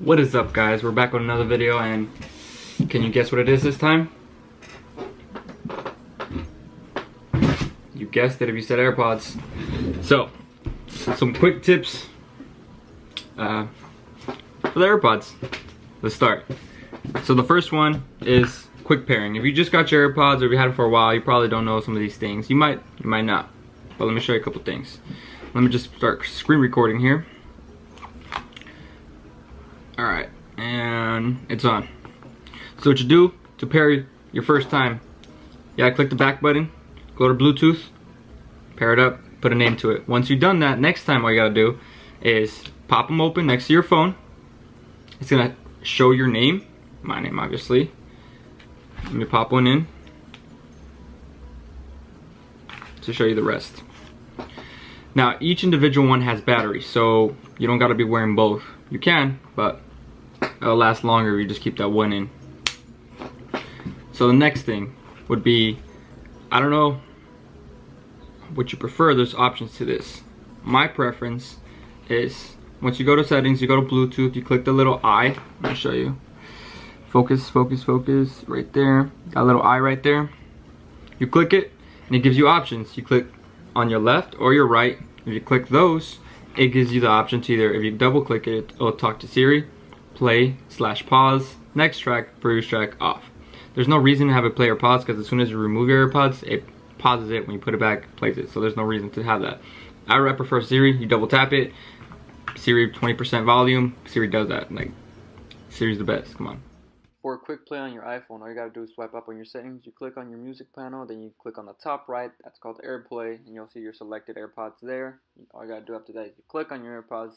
What is up, guys? We're back with another video, and can you guess what it is this time? You guessed it if you said AirPods. So, some quick tips for the AirPods. Let's start. So the first one is quick pairing. If you just got your AirPods or if you had them for a while, you probably don't know some of these things. You might not. But let me show you a couple things. Let me just start screen recording here. Alright, and it's on. So what you do to pair your first time, click the back button, go to Bluetooth, pair it up, put a name to it. Once you've done that, next time all you gotta do is pop them open next to your phone. It's gonna show your name, my name obviously. Let me pop one in to show you the rest. Now each individual one has batteries, so you don't gotta be wearing both. You can, but it'll last longer if you just keep that one in. So the next thing would be, I don't know what you prefer, there's options to this. My preference is, once you go to settings, you go to Bluetooth, you click the little eye. Let me show you. Focus, focus, focus, right there. Got a little eye right there. You click it, and it gives you options. You click on your left or your right. If you click those, it gives you the option to either, if you double click it, it'll talk to Siri, play/pause, next track, previous track, off. There's no reason to have it play or pause, because as soon as you remove your AirPods, it pauses it. When you put it back, it plays it. So there's no reason to have that. I prefer Siri. You double tap it, Siri 20% volume, Siri does that. Like, Siri's the best, come on. For a quick play on your iPhone, all you gotta do is swipe up on your settings, you click on your music panel, then you click on the top right, that's called AirPlay, and you'll see your selected AirPods there. All you gotta do after that is you click on your AirPods,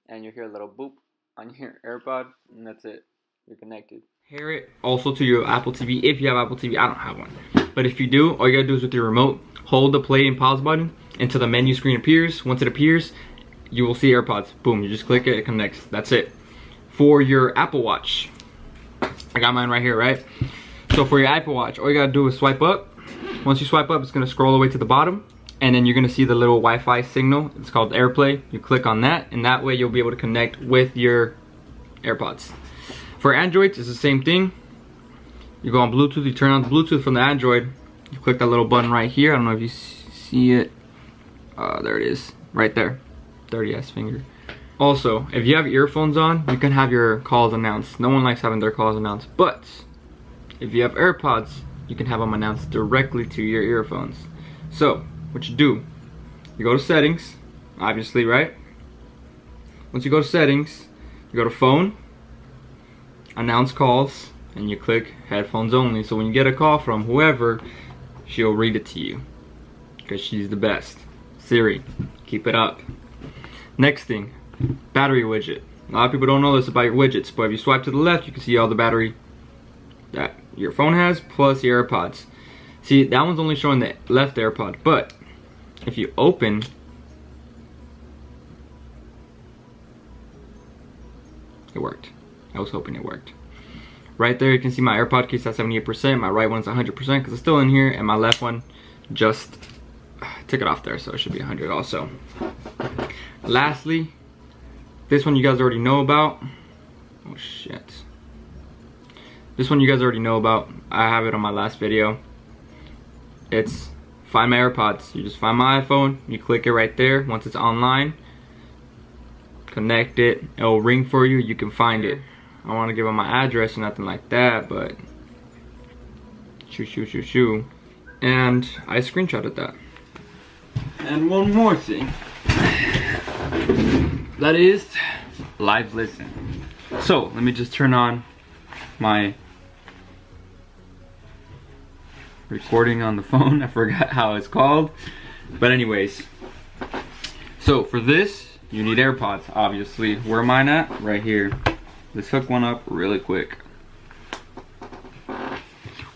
and you hear a little boop on your AirPod, and that's it. You're connected. Pair it also to your Apple TV, if you have Apple TV. I don't have one. But if you do, all you gotta do is with your remote, hold the play and pause button until the menu screen appears. Once it appears, you will see AirPods. Boom, you just click it, it connects. That's it. For your Apple Watch, I got mine right here, right? So for your Apple Watch, all you gotta do is swipe up. Once you swipe up, it's gonna scroll all the way to the bottom, and then you're gonna see the little Wi-Fi signal. It's called AirPlay. You click on that, and that way you'll be able to connect with your AirPods. For Androids, it's the same thing. You go on Bluetooth, you turn on the Bluetooth from the Android, you click that little button right here. I don't know if you see it. There it is, right there. Dirty ass finger. Also, if you have earphones on, you can have your calls announced. No one likes having their calls announced, but if you have AirPods, you can have them announced directly to your earphones. So, what you do, you go to settings, obviously, right? Once you go to settings, you go to phone, announce calls, and you click headphones only. So when you get a call from whoever, she'll read it to you, because she's the best. Siri, keep it up. Next thing, battery widget. A lot of people don't know this about your widgets, but if you swipe to the left, you can see all the battery that your phone has, plus your AirPods. See, that one's only showing the left AirPod, but if you open, it worked. I was hoping it worked. Right there, you can see my AirPod case at 78%, my right one's 100% because it's still in here, and my left one just took it off there, so it should be 100 also. Lastly, this one you guys already know about. Oh shit. This one you guys already know about. I have it on my last video. It's find my AirPods. You just find my iPhone, you click it right there. Once it's online, connect it, it'll ring for you, you can find it. I don't want to give them my address or nothing like that, but shoo. And I screenshotted that. And one more thing. That is live listen. So let me just turn on my recording on the phone. I forgot how it's called. But anyways, so for this, you need AirPods, obviously. Where am I at? Right here. Let's hook one up really quick.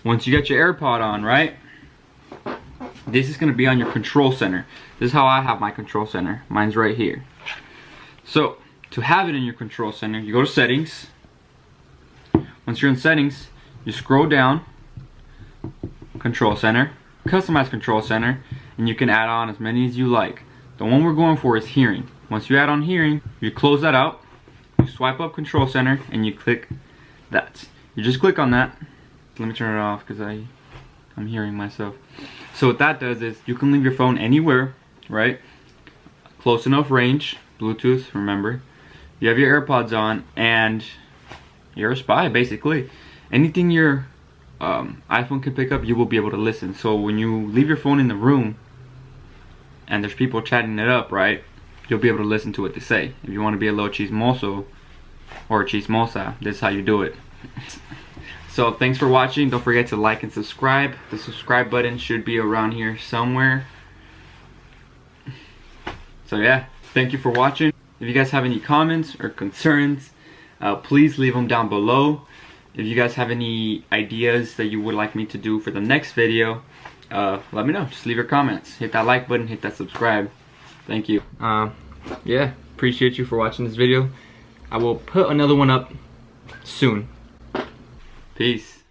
Once you get your AirPod on, right? This is gonna be on your control center. This is how I have my control center. Mine's right here. So, to have it in your control center, you go to settings. Once you're in settings, you scroll down, control center, customize control center, and you can add on as many as you like. The one we're going for is hearing. Once you add on hearing, you close that out, you swipe up Control Center and you click that. You just click on that. Let me turn it off because I'm hearing myself. So what that does is you can leave your phone anywhere, right? Close enough range, Bluetooth, remember. You have your AirPods on and you're a spy basically. Anything your iPhone can pick up, you will be able to listen. So when you leave your phone in the room and there's people chatting it up, right? You'll be able to listen to what they say. If you want to be a little chismoso or a chismosa, this is how you do it. So thanks for watching. Don't forget to like and subscribe. The subscribe button should be around here somewhere. So yeah, thank you for watching. If you guys have any comments or concerns, please leave them down below. If you guys have any ideas that you would like me to do for the next video, let me know. Just leave your comments. Hit that like button, hit that subscribe. Thank you. Yeah, appreciate you for watching this video. I will put another one up soon. Peace.